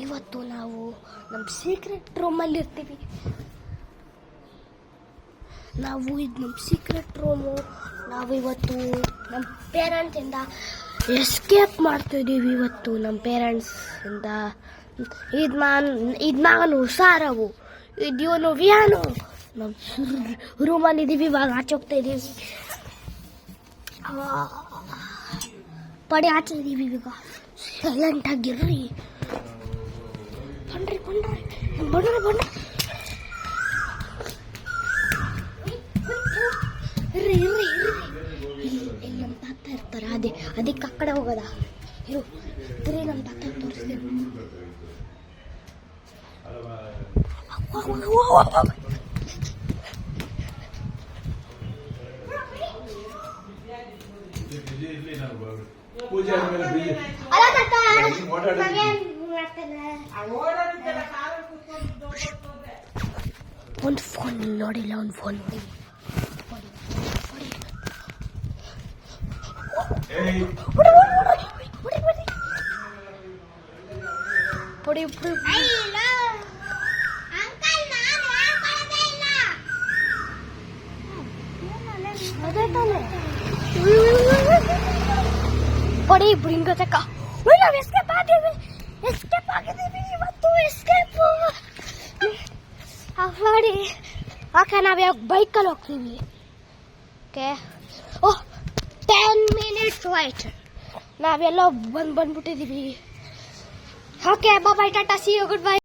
ಇವತ್ತು ನಾವು ನಮ್ಮ ಸೀಕ್ರೆಟ್ ರೂಮಲ್ಲಿ ಇರ್ತೀವಿ. ಇದು ನಮ್ಮ ಸೀಕ್ರೆಟ್ ರೂಮು. ನಾವು ಇವತ್ತು ನಮ್ಮ ಪೇರೆಂಟ್ಸಿಂದ ಎಸ್ಕೇಪ್ ಮಾಡ್ತಿದ್ದೀವಿ. ಇವತ್ತು ನಮ್ಮ ಪೇರೆಂಟ್ಸಿಂದ ಇದು ನಾನು ಹುಷಾರವು, ಇದು ಇವನು ವಿಯಾನು. ನಮ್ಮ ರೂಮಲ್ಲಿ ಇದ್ದೀವಿ. ಇವಾಗ ಆಚೆ ಹೋಗ್ತಾ ಇದ್ದೀವಿ. ಪಡಿ ಆಚೆ ಇದ್ದೀವಿ. ಇವಾಗ ಸೈಲೆಂಟ್ ಆಗಿರ್ರಿ. ಬನ್ರಿ ಇರ್ರಿ. ಇಲ್ಲಿ ನಮ್ಮ ತಾತ ಇರ್ತಾರೆ. ಅದಕ್ಕೆ ಆ ಕಡೆ ಹೋಗೋದ. ಇರ್ರಿ, ನಮ್ಮ ತಾತ ತೋರಿಸ್ತೀನಿ. ಒಂದು ಫೋನ್ ನೋಡಿಲ್ಲ. ಒಂದು ಫೋನ್ ನೋಡಿ. ಪುಡಿ ಪಡಿ ಬ್ರಿಂಗ ಚಕ್ಕ. ನಾವು ಎಸ್ಕೇಪ್ ಆಗಿದ್ದೀವಿ ಇವತ್ತು. ಎಸ್ಕೇಪ್ ಮಾಡಿ ಓಕೆ. ನಾವು ಯಾವ ಬೈಕಲ್ಲಿ ಹೋಗ್ತೀವಿ. ಓಕೆ. 10 minutes wait. ನಾವೆಲ್ಲ ಬಂದ್ಬಿಟ್ಟಿದ್ದೀವಿ. Okay, bye, tata, see you, good by.